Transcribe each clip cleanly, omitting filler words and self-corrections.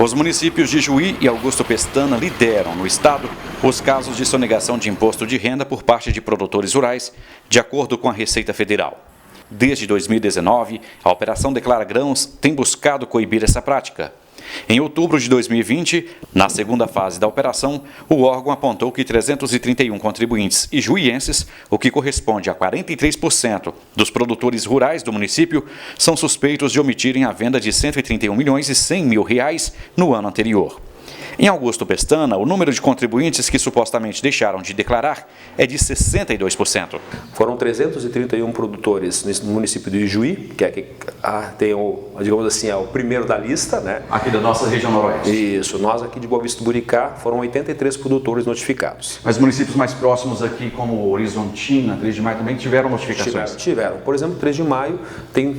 Os municípios de Juí e Augusto Pestana lideram no estado os casos de sonegação de imposto de renda por parte de produtores rurais, de acordo com a Receita Federal. Desde 2019, a Operação Declara Grãos tem buscado coibir essa prática. Em outubro de 2020, na segunda fase da operação, o órgão apontou que 331 contribuintes e juienses, o que corresponde a 43% dos produtores rurais do município, são suspeitos de omitirem a venda de 131 milhões e 100 mil reais no ano anterior. Em Augusto Pestana, o número de contribuintes que supostamente deixaram de declarar é de 62%. Foram 331 produtores no município de Juí, que é que tem digamos assim, é o primeiro da lista, né? Aqui da nossa região noroeste. Isso, nós aqui de Boa Vista do Buricá foram 83 produtores notificados. Mas municípios mais próximos aqui, como Horizontina, 3 de Maio, também tiveram notificações? Tiveram. Por exemplo, 3 de Maio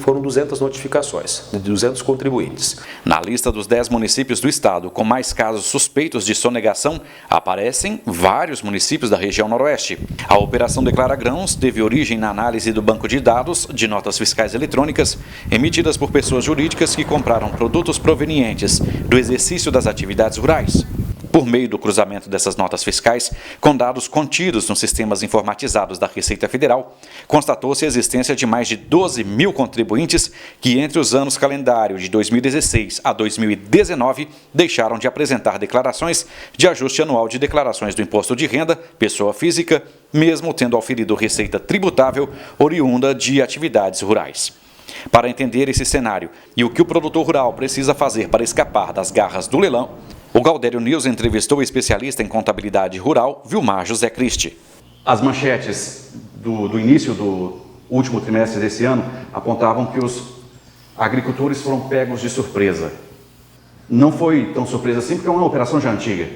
foram 200 notificações, de 200 contribuintes. Na lista dos 10 municípios do estado com mais casos suspeitos de sonegação, aparecem vários municípios da região noroeste. A Operação Declara Grãos teve origem na análise do banco de dados de notas fiscais eletrônicas emitidas por pessoas jurídicas que compraram produtos provenientes do exercício das atividades rurais. Por meio do cruzamento dessas notas fiscais com dados contidos nos sistemas informatizados da Receita Federal, constatou-se a existência de mais de 12 mil contribuintes que, entre os anos calendário de 2016 a 2019, deixaram de apresentar declarações de ajuste anual de declarações do imposto de renda, pessoa física, mesmo tendo auferido receita tributável oriunda de atividades rurais. Para entender esse cenário e o que o produtor rural precisa fazer para escapar das garras do leilão, o Galdério News entrevistou o especialista em contabilidade rural, Vilmar José Cristi. As manchetes do início do último trimestre desse ano apontavam que os agricultores foram pegos de surpresa. Não foi tão surpresa assim, porque é uma operação já antiga.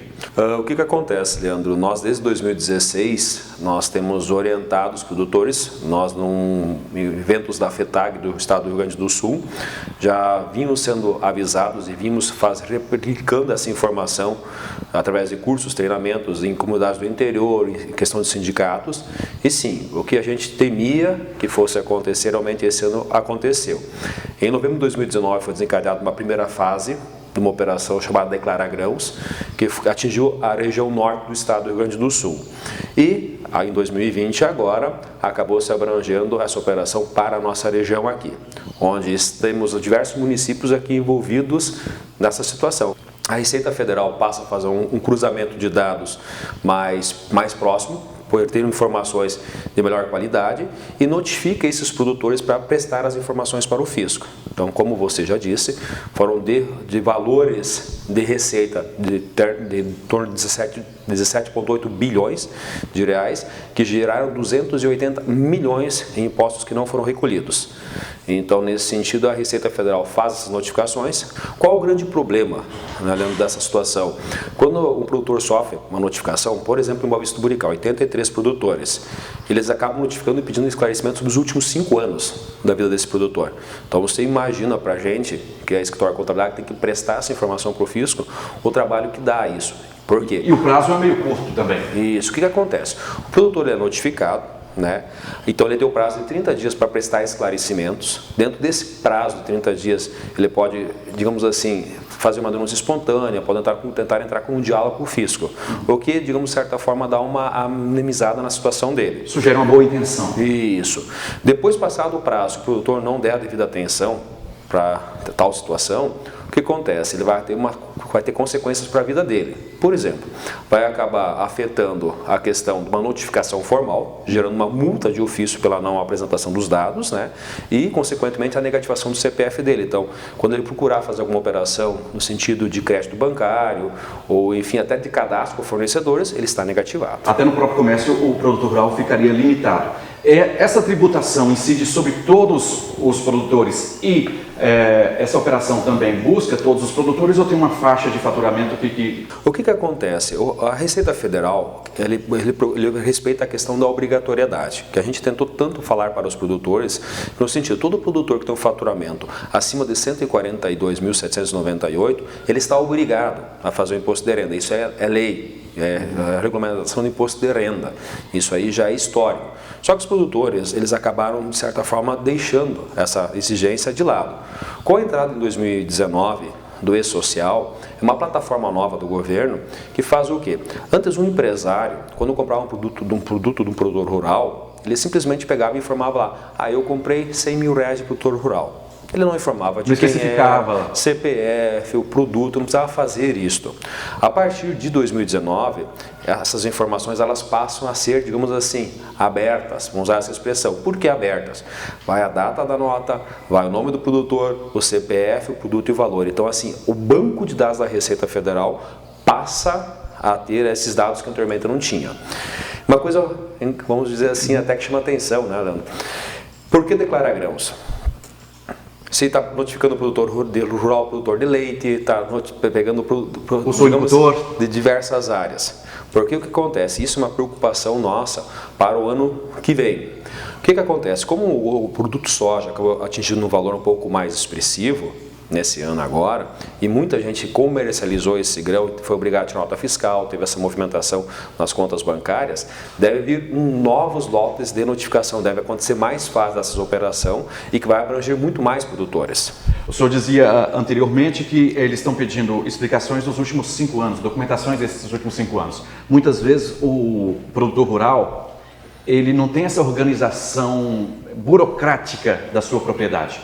O que acontece, Leandro? Nós, desde 2016, nós temos orientado os produtores, nós, em eventos da FETAG do estado do Rio Grande do Sul, já vimos sendo avisados e vimos replicando essa informação através de cursos, treinamentos em comunidades do interior, em questão de sindicatos. E sim, o que a gente temia que fosse acontecer, realmente esse ano aconteceu. Em novembro de 2019 foi desencadeada uma primeira fase de uma operação chamada Declara Grãos, que atingiu a região norte do estado do Rio Grande do Sul. E em 2020 agora acabou se abrangendo essa operação para a nossa região aqui, onde temos diversos municípios aqui envolvidos nessa situação. A Receita Federal passa a fazer um cruzamento de dados mais próximo, por ter informações de melhor qualidade, e notifica esses produtores para prestar as informações para o fisco. Então, como você já disse, foram de valores de receita de torno de 17,8 bilhões de reais, que geraram 280 milhões em impostos que não foram recolhidos. Então, nesse sentido, a Receita Federal faz essas notificações. Qual o grande problema, né, Leandro, dessa situação? Quando um produtor sofre uma notificação, por exemplo, em Boa Vista do Buricá, 83 produtores, eles acabam notificando e pedindo esclarecimento sobre os últimos 5 anos da vida desse produtor. Então, você imagina para a gente, que é escritório de contabilidade, que tem que prestar essa informação para o fisco, o trabalho que dá isso. Por quê? E o prazo é meio curto também. Isso. O que acontece? O produtor é notificado, né? Então ele tem o prazo de 30 dias para prestar esclarecimentos. Dentro desse prazo de 30 dias, ele pode, digamos assim, fazer uma denúncia espontânea, pode tentar entrar com um diálogo com o fisco, o que, digamos, de certa forma, dá uma amenizada na situação dele. Sugere uma boa intenção. Isso. Depois, passado o prazo, o produtor não der a devida atenção para tal situação, o que acontece? Ele vai ter consequências para a vida dele. Por exemplo, vai acabar afetando a questão de uma notificação formal, gerando uma multa de ofício pela não apresentação dos dados, né? E, consequentemente, a negativação do CPF dele. Então, quando ele procurar fazer alguma operação no sentido de crédito bancário, ou, enfim, até de cadastro com fornecedores, ele está negativado. Até no próprio comércio, o produtor rural ficaria limitado. Essa tributação incide sobre todos os produtores e essa operação também busca todos os produtores ou tem uma faixa de faturamento que... O que acontece? A Receita Federal, ele respeita a questão da obrigatoriedade, que a gente tentou tanto falar para os produtores, no sentido, todo produtor que tem um faturamento acima de 142.798, ele está obrigado a fazer o imposto de renda. Isso é lei. A regulamentação do imposto de renda. Isso aí já é histórico. Só que os produtores, eles acabaram, de certa forma, deixando essa exigência de lado. Com a entrada em 2019 do E-Social é uma plataforma nova do governo que faz o quê? Antes, um empresário, quando comprava um produto de um produtor rural, ele simplesmente pegava e informava lá, eu comprei 100 mil reais de produtor rural. Ele não informava de quem era, CPF, o produto, não precisava fazer isto. A partir de 2019, essas informações elas passam a ser, digamos assim, abertas, vamos usar essa expressão. Por que abertas? Vai a data da nota, vai o nome do produtor, o CPF, o produto e o valor. Então, assim, o banco de dados da Receita Federal passa a ter esses dados que anteriormente não tinha. Uma coisa, vamos dizer assim, até que chama atenção, né, Leandro? Por que declarar grãos? Você está notificando o produtor rural, o produtor de leite, está pegando o suinocultor de diversas áreas. Porque o que acontece? Isso é uma preocupação nossa para o ano que vem. O que acontece? Como o produto soja acabou atingindo um valor um pouco mais expressivo nesse ano agora, e muita gente comercializou esse grão, foi obrigado a tirar nota fiscal, teve essa movimentação nas contas bancárias, deve vir novos lotes de notificação, deve acontecer mais fácil dessas operações e que vai abranger muito mais produtores. O senhor dizia anteriormente que eles estão pedindo explicações dos últimos 5 anos, documentações desses últimos 5 anos. Muitas vezes o produtor rural, ele não tem essa organização burocrática da sua propriedade.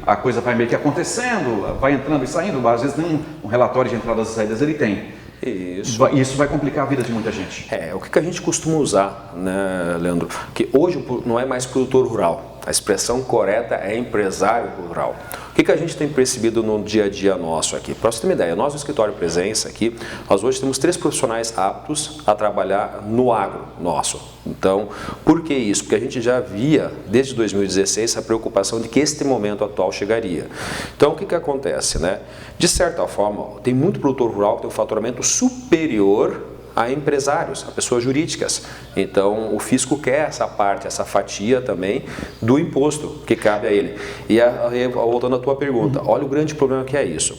A coisa vai meio que acontecendo, vai entrando e saindo, às vezes nem um relatório de entradas e saídas ele tem. Isso vai complicar a vida de muita gente. O que a gente costuma usar, né, Leandro? Que hoje não é mais produtor rural, a expressão correta é empresário rural. O que a gente tem percebido no dia a dia nosso aqui? Para você ter uma ideia, nós no Escritório Presença aqui, nós hoje temos 3 profissionais aptos a trabalhar no agro nosso. Então, por que isso? Porque a gente já via, desde 2016, a preocupação de que este momento atual chegaria. Então, o que acontece, né? De certa forma, tem muito produtor rural que tem um faturamento superior a empresários, a pessoas jurídicas. Então, o fisco quer essa parte, essa fatia também do imposto que cabe a ele. E voltando à tua pergunta, olha o grande problema que é isso.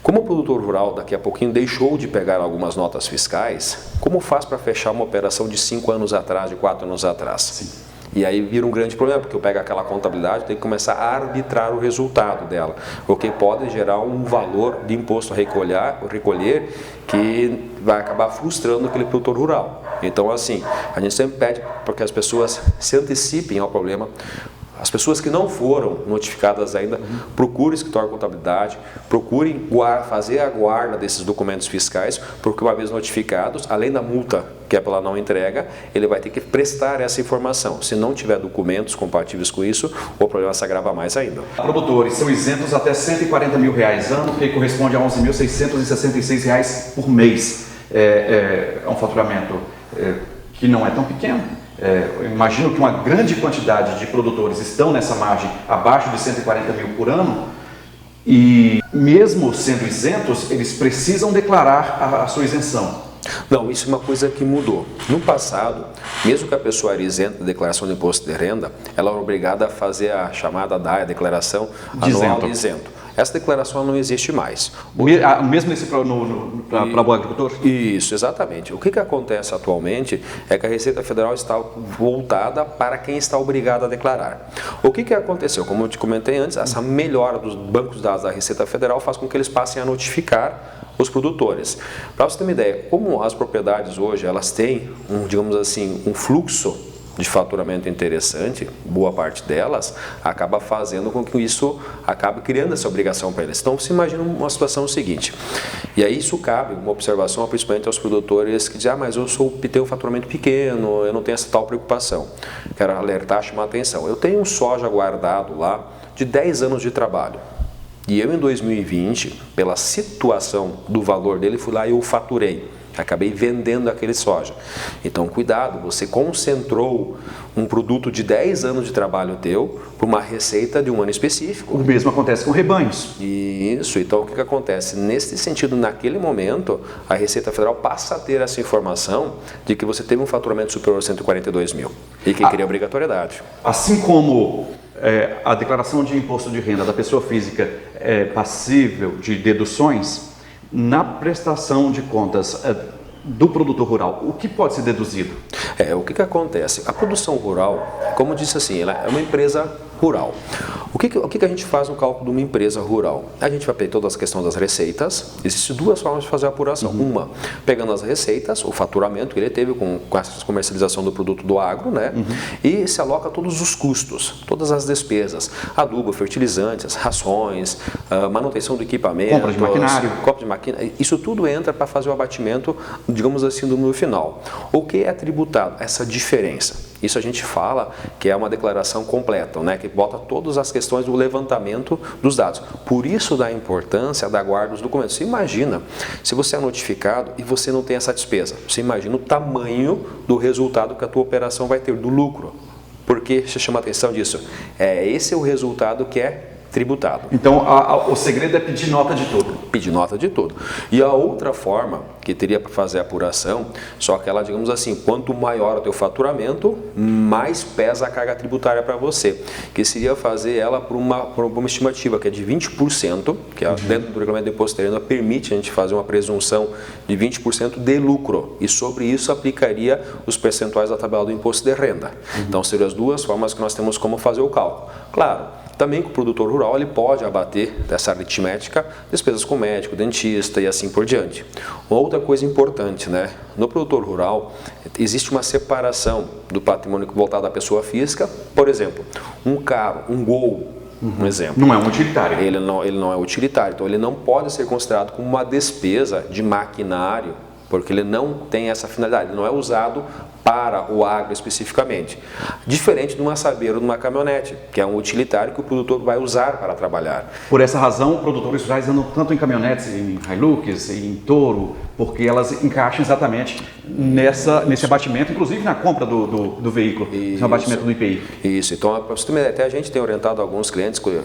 Como o produtor rural daqui a pouquinho deixou de pegar algumas notas fiscais, como faz para fechar uma operação de 5 anos atrás, de 4 anos atrás? Sim. E aí vira um grande problema, porque eu pego aquela contabilidade, tenho que começar a arbitrar o resultado dela, o que pode gerar um valor de imposto a recolher que vai acabar frustrando aquele produtor rural. Então, assim, a gente sempre pede para que as pessoas se antecipem ao problema. As pessoas que não foram notificadas ainda, procurem o escritório de contabilidade, procurem fazer a guarda desses documentos fiscais, porque uma vez notificados, além da multa que é pela não entrega, ele vai ter que prestar essa informação. Se não tiver documentos compatíveis com isso, o problema se agrava mais ainda. Produtores são isentos até R$140 mil ano, que corresponde a R$11.666 por mês. É um faturamento que não é tão pequeno. Eu imagino que uma grande quantidade de produtores estão nessa margem abaixo de 140 mil por ano e mesmo sendo isentos, eles precisam declarar a sua isenção. Não, isso é uma coisa que mudou. No passado, mesmo que a pessoa era isenta da declaração de imposto de renda, ela era obrigada a fazer a chamada DAE, a declaração anual de isento. Essa declaração não existe mais. Mesmo para o agricultor? Isso, exatamente. O que acontece atualmente é que a Receita Federal está voltada para quem está obrigado a declarar. O que aconteceu? Como eu te comentei antes, essa melhora dos bancos de dados da Receita Federal faz com que eles passem a notificar os produtores. Para você ter uma ideia, como as propriedades hoje elas têm, digamos assim, um fluxo de faturamento interessante, boa parte delas, acaba fazendo com que isso acabe criando essa obrigação para eles. Então, você imagina uma situação seguinte, e aí isso cabe, uma observação principalmente aos produtores que dizem, mas eu tenho um faturamento pequeno, eu não tenho essa tal preocupação. Quero alertar, chamar a atenção. Eu tenho um soja guardado lá de 10 anos de trabalho. E eu, em 2020, pela situação do valor dele, fui lá e eu faturei. Acabei vendendo aquele soja. Então, cuidado, você concentrou um produto de 10 anos de trabalho teu por uma receita de um ano específico. O mesmo acontece com rebanhos. Isso, então o que acontece? Nesse sentido, naquele momento, a Receita Federal passa a ter essa informação de que você teve um faturamento superior a 142 mil e que cria obrigatoriedade. Assim como a declaração de imposto de renda da pessoa física é passível de deduções, na prestação de contas do produtor rural, o que pode ser deduzido? O que acontece? A produção rural, como eu disse assim, ela é uma empresa rural. O que a gente faz no cálculo de uma empresa rural? A gente vai pegar toda a questão das receitas. Existem duas formas de fazer a apuração. Uma, pegando as receitas, o faturamento que ele teve com a comercialização do produto do agro, né? E se aloca todos os custos, todas as despesas, adubo, fertilizantes, rações, manutenção do equipamento, compra de maquinário. Isso tudo entra para fazer o abatimento, digamos assim, do número final. O que é tributado? Essa diferença. Isso a gente fala que é uma declaração completa, né? Que bota todas as questões do levantamento dos dados. Por isso da importância da guarda dos documentos. Você imagina, se você é notificado e você não tem essa despesa, você imagina o tamanho do resultado que a tua operação vai ter, do lucro. Por que você chama a atenção disso? Esse é o resultado que é tributado. Então, o segredo é pedir nota de tudo. Pedir nota de tudo. E a outra forma que teria para fazer a apuração, só que ela, digamos assim, quanto maior o teu faturamento, mais pesa a carga tributária para você, que seria fazer ela por uma estimativa que é de 20%, que dentro do regulamento do imposto de renda permite a gente fazer uma presunção de 20% de lucro, e sobre isso aplicaria os percentuais da tabela do imposto de renda. Então, seriam as duas formas que nós temos como fazer o cálculo. Claro, também que o produtor rural ele pode abater dessa aritmética despesas com médico, dentista e assim por diante. Outra coisa importante, né? No produtor rural existe uma separação do patrimônio voltado à pessoa física. Por exemplo, um carro, um Gol, um exemplo. Não é um utilitário. Ele não é utilitário, então ele não pode ser considerado como uma despesa de maquinário, porque ele não tem essa finalidade, ele não é usado para o agro especificamente. Diferente de uma sabeira ou de uma caminhonete, que é um utilitário que o produtor vai usar para trabalhar. Por essa razão, produtores rurais andam tanto em caminhonetes, em Hilux, em Toro, porque elas encaixam exatamente nesse abatimento, inclusive na compra do veículo, no abatimento do IPI. Isso, então até a gente tem orientado alguns clientes que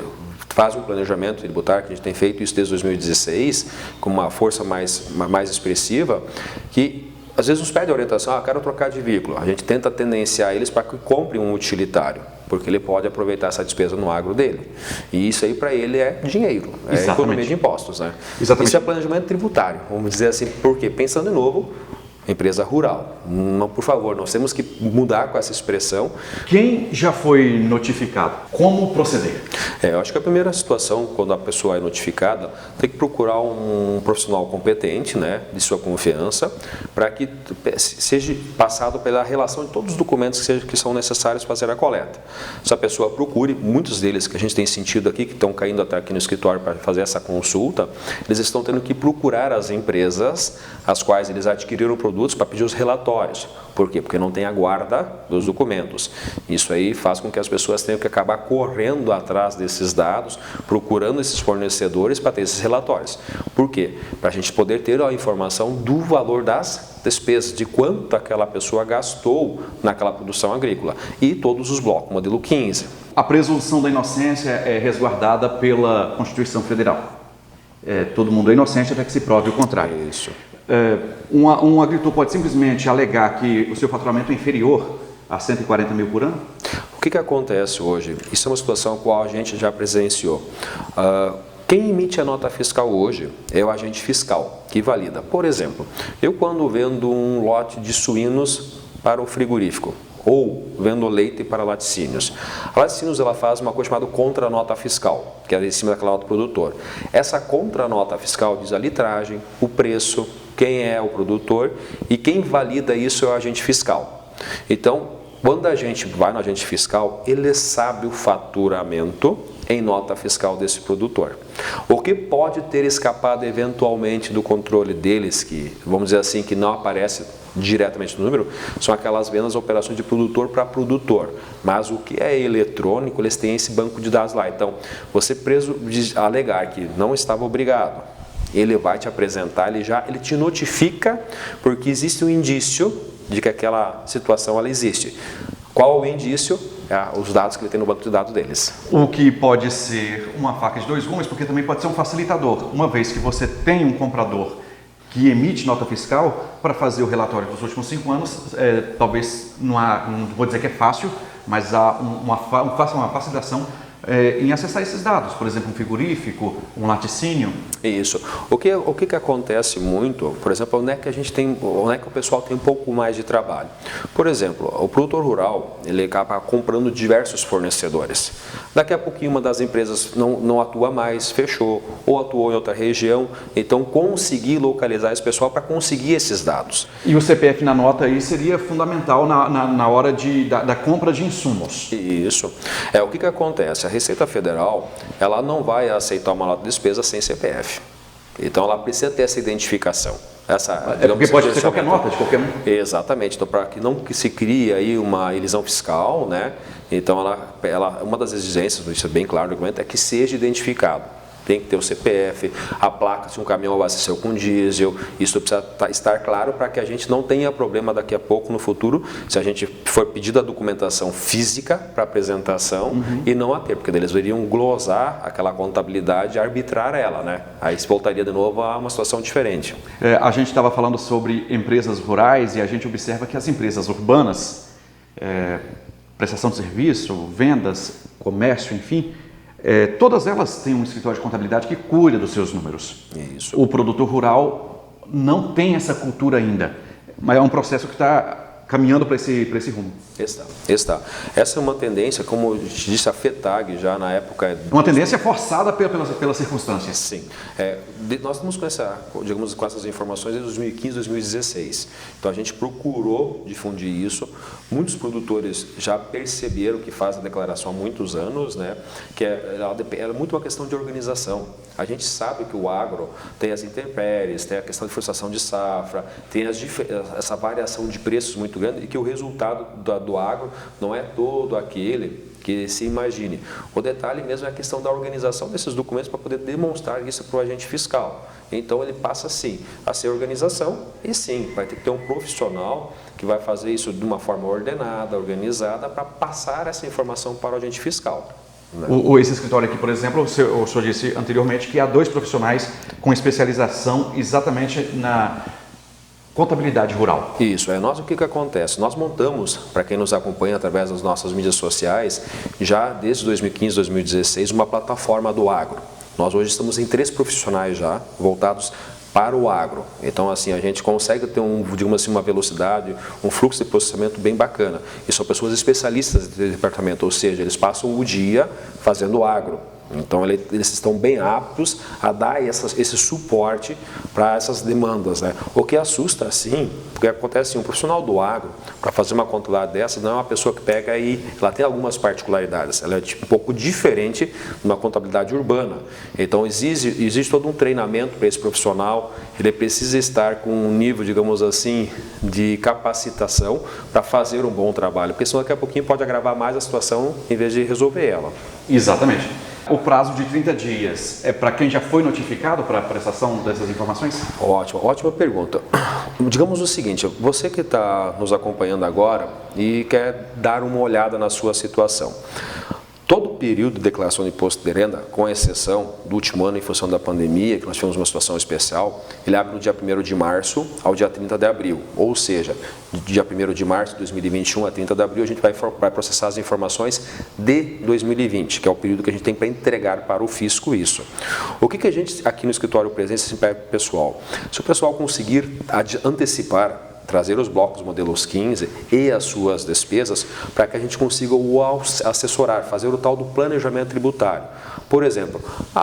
fazem um planejamento tributário, que a gente tem feito isso desde 2016, com uma força mais expressiva, que às vezes nos pede a orientação, quero trocar de veículo. A gente tenta tendenciar eles para que comprem um utilitário, porque ele pode aproveitar essa despesa no agro dele. E isso aí para ele é dinheiro, é economia de impostos, né? Exatamente. Isso é planejamento tributário, vamos dizer assim, porque pensando de novo, empresa rural. Não, por favor, nós temos que mudar com essa expressão. Quem já foi notificado? Como proceder? Eu acho que a primeira situação, quando a pessoa é notificada, tem que procurar um profissional competente, né, de sua confiança, para que seja passado pela relação de todos os documentos que são necessários para fazer a coleta. Se a pessoa procure, muitos deles que a gente tem sentido aqui, que estão caindo até aqui no escritório para fazer essa consulta, eles estão tendo que procurar as empresas as quais eles adquiriram produtos para pedir os relatórios. Por quê? Porque não tem a guarda dos documentos. Isso aí faz com que as pessoas tenham que acabar correndo atrás desses dados, procurando esses fornecedores para ter esses relatórios. Por quê? Para a gente poder ter a informação do valor das despesas, de quanto aquela pessoa gastou naquela produção agrícola. E todos os blocos, modelo 15. A presunção da inocência é resguardada pela Constituição Federal. Todo mundo é inocente até que se prove o contrário. Isso. Um agricultor pode simplesmente alegar que o seu faturamento é inferior a 140 mil por ano? O que acontece hoje? Isso é uma situação a qual a gente já presenciou. Quem emite a nota fiscal hoje é o agente fiscal, que valida. Por exemplo, eu quando vendo um lote de suínos para o frigorífico, ou vendo leite para laticínios. A laticínios ela faz uma coisa chamada contranota fiscal, que é em cima daquela nota do produtor. Essa contranota fiscal diz a litragem, o preço, quem é o produtor e quem valida isso é o agente fiscal. Então, quando a gente vai no agente fiscal, ele sabe o faturamento em nota fiscal desse produtor. O que pode ter escapado eventualmente do controle deles, que vamos dizer assim, que não aparece diretamente no número, são aquelas vendas, operações de produtor para produtor. Mas o que é eletrônico, eles têm esse banco de dados lá. Então, você preso de alegar que não estava obrigado, ele vai te apresentar, ele te notifica, porque existe um indício de que aquela situação ela existe. Qual o indício? Os dados que ele tem no banco de dados deles. O que pode ser uma faca de dois gumes, porque também pode ser um facilitador. Uma vez que você tem um comprador que emite nota fiscal para fazer o relatório dos últimos 5 anos, talvez não vou dizer que é fácil, mas há uma facilitação em acessar esses dados, por exemplo, um frigorífico, um laticínio. Isso. O que acontece muito, por exemplo, onde é que o pessoal tem um pouco mais de trabalho? Por exemplo, o produtor rural, ele acaba comprando diversos fornecedores. Daqui a pouquinho uma das empresas não atua mais, fechou, ou atuou em outra região, então conseguir localizar esse pessoal para conseguir esses dados. E o CPF na nota aí seria fundamental na hora da compra de insumos. Isso. O que acontece? A Receita Federal, ela não vai aceitar uma nota de despesa sem CPF. Então ela precisa ter essa identificação. Porque pode ser qualquer nota de qualquer um. Exatamente. Então, para que não se crie aí uma elisão fiscal, né? Então uma das exigências, isso é bem claro no documento, é que seja identificado. Tem que ter o CPF, a placa se um caminhão abasteceu com diesel, isso precisa estar claro para que a gente não tenha problema daqui a pouco no futuro, se a gente for pedir a documentação física para apresentação e não a ter, porque eles iriam glosar aquela contabilidade e arbitrar ela, né? Aí se voltaria de novo a uma situação diferente. A gente estava falando sobre empresas rurais e a gente observa que as empresas urbanas, prestação de serviço, vendas, comércio, enfim, todas elas têm um escritório de contabilidade que cuida dos seus números. Isso. O produtor rural não tem essa cultura ainda, mas é um processo que está caminhando para esse rumo. Está. Essa é uma tendência, como disse a FETAG já na época... Uma tendência forçada pelas circunstâncias. Sim. Nós estamos com essas informações em 2015, 2016. Então a gente procurou difundir isso. Muitos produtores já perceberam que fazem a declaração há muitos anos, né? Que é muito uma questão de organização. A gente sabe que o agro tem as intempéries, tem a questão de frustração de safra, tem essa variação de preços muito grande e que o resultado do agro não é todo aquele que se imagine. O detalhe mesmo é a questão da organização desses documentos para poder demonstrar isso para o agente fiscal. Então ele passa sim a ser organização e sim, vai ter que ter um profissional que vai fazer isso de uma forma ordenada, organizada, para passar essa informação para o agente fiscal. Esse escritório aqui, por exemplo, o senhor disse anteriormente que há 2 profissionais com especialização exatamente na contabilidade rural. Isso, o que acontece? Nós montamos, para quem nos acompanha através das nossas mídias sociais, já desde 2015, 2016, uma plataforma do agro. Nós hoje estamos em 3 profissionais já, voltados para o agro. Então, assim, a gente consegue ter uma velocidade, um fluxo de processamento bem bacana. E são pessoas especialistas do departamento, ou seja, eles passam o dia fazendo agro. Então, eles estão bem aptos a dar esse suporte para essas demandas, né? O que assusta, sim, porque acontece assim, um profissional do agro, para fazer uma contabilidade dessa, não é uma pessoa que pega e ela tem algumas particularidades, ela é um pouco diferente de uma contabilidade urbana. Então, existe todo um treinamento para esse profissional, ele precisa estar com um nível, digamos assim, de capacitação para fazer um bom trabalho, porque senão daqui a pouquinho pode agravar mais a situação em vez de resolver ela. Exatamente. O prazo de 30 dias é para quem já foi notificado para a prestação dessas informações? Ótima pergunta. Digamos o seguinte, você que está nos acompanhando agora e quer dar uma olhada na sua situação. Todo o período de declaração de imposto de renda, com exceção do último ano em função da pandemia, que nós tivemos uma situação especial, ele abre do dia 1º de março ao dia 30 de abril. Ou seja, do dia 1º de março de 2021 a 30 de abril, a gente vai processar as informações de 2020, que é o período que a gente tem para entregar para o fisco isso. O que a gente, aqui no escritório Presença, se pede para o pessoal? Se o pessoal conseguir antecipar, trazer os blocos modelos 15 e as suas despesas para que a gente consiga o assessorar, fazer o tal do planejamento tributário. Por exemplo,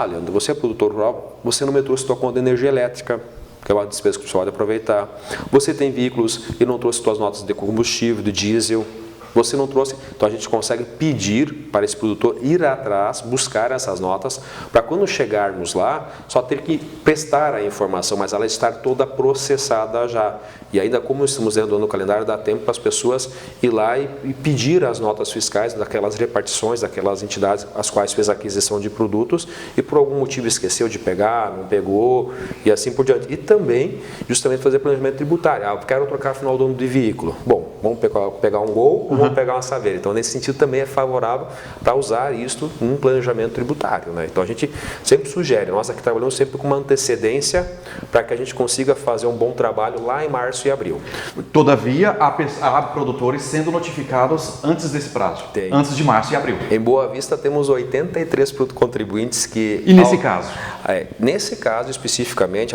Leandro, você é produtor rural, você não me trouxe sua conta de energia elétrica, que é uma despesa que você pode aproveitar. Você tem veículos e não trouxe suas notas de combustível, de diesel. Você não trouxe, então a gente consegue pedir para esse produtor ir atrás, buscar essas notas, para quando chegarmos lá, só ter que prestar a informação, mas ela estar toda processada já. E ainda como estamos dentro do ano calendário, dá tempo para as pessoas ir lá e pedir as notas fiscais daquelas repartições, daquelas entidades as quais fez a aquisição de produtos e por algum motivo esqueceu de pegar, não pegou e assim por diante. E também, justamente, fazer planejamento tributário. Eu quero trocar final do ano de veículo. Bom, vamos pegar um Gol ou vão pegar uma saveira. Então, nesse sentido, também é favorável para usar isso num planejamento tributário, né? Então, a gente sempre sugere, nós aqui trabalhamos sempre com uma antecedência para que a gente consiga fazer um bom trabalho lá em março e abril. Todavia, há produtores sendo notificados antes desse prazo, antes de março e abril. Em Boa Vista, temos 83 contribuintes que... E nesse caso? Nesse caso, especificamente,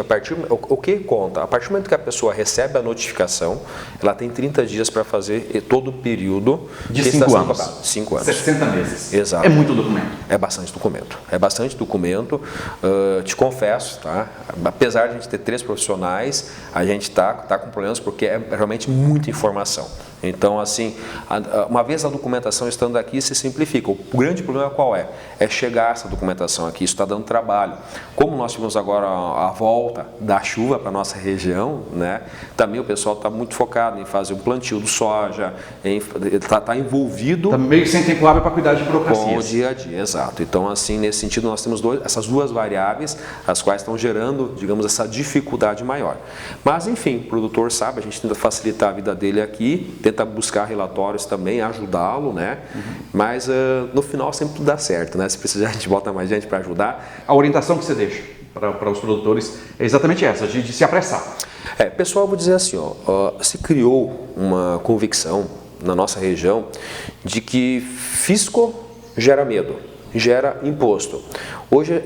o que conta? A partir do momento que a pessoa recebe a notificação, ela tem 30 dias para fazer todo o período de 5 anos. 5 anos. 60 meses. Exato. É muito documento. É bastante documento. É bastante documento. Te confesso, tá? Apesar de a gente ter 3 profissionais, a gente tá com problemas porque é realmente muita informação. Então, assim, uma vez a documentação estando aqui, se simplifica. O grande problema qual é? É chegar essa documentação aqui, isso está dando trabalho. Como nós tivemos agora a volta da chuva para a nossa região, né? Também o pessoal está muito focado em fazer um plantio do soja, está envolvido... Está meio sem tempo hábil para cuidar de burocracias. Com o dia a dia, exato. Então, assim, nesse sentido, nós temos essas duas variáveis, as quais estão gerando, digamos, essa dificuldade maior. Mas, enfim, o produtor sabe, a gente tenta facilitar a vida dele aqui, tenta buscar relatórios também, ajudá-lo, né? Mas no final sempre tudo dá certo, né? Se precisar, a gente bota mais gente para ajudar. A orientação que você deixa para os produtores é exatamente essa, de se apressar. Pessoal, vou dizer assim, se criou uma convicção na nossa região de que fisco gera medo, gera imposto. Hoje,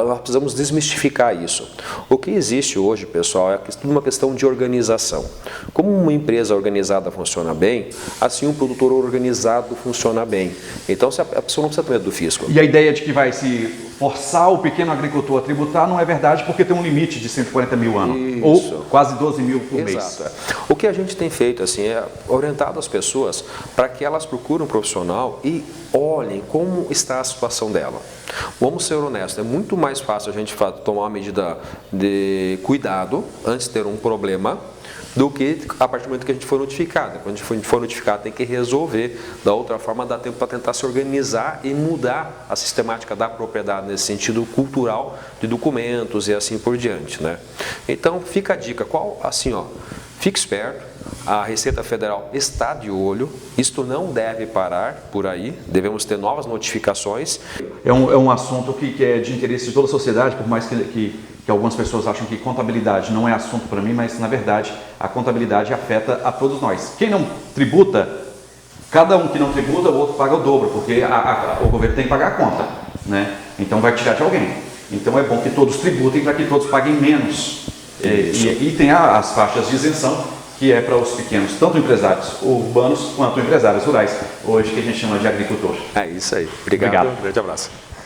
nós precisamos desmistificar isso. O que existe hoje, pessoal, é uma questão de organização. Como uma empresa organizada funciona bem, assim um produtor organizado funciona bem. Então, a pessoa não precisa ter medo do fisco. E a ideia de que vai se forçar o pequeno agricultor a tributar não é verdade, porque tem um limite de 140 mil ano, ou quase 12 mil por mês. Exato. O que a gente tem feito assim, é orientado as pessoas para que elas procurem um profissional e olhem como está a situação dela. Vamos ser honestos, é muito mais fácil a gente tomar uma medida de cuidado antes de ter um problema do que a partir do momento que a gente for notificado. Quando a gente for notificado, tem que resolver. Da outra forma, dá tempo para tentar se organizar e mudar a sistemática da propriedade nesse sentido cultural de documentos e assim por diante, né? Então, fica a dica. Fique esperto. A Receita Federal está de olho, isto não deve parar por aí, devemos ter novas notificações. É um assunto que é de interesse de toda a sociedade, por mais que algumas pessoas acham que contabilidade não é assunto para mim, mas na verdade a contabilidade afeta a todos nós. Quem não tributa, cada um que não tributa, o outro paga o dobro, porque o governo tem que pagar a conta, né? Então vai tirar de alguém. Então é bom que todos tributem para que todos paguem menos. E tem as faixas de isenção, que é para os pequenos, tanto empresários urbanos quanto empresários rurais, hoje que a gente chama de agricultor. É isso aí. Obrigado. Um grande abraço.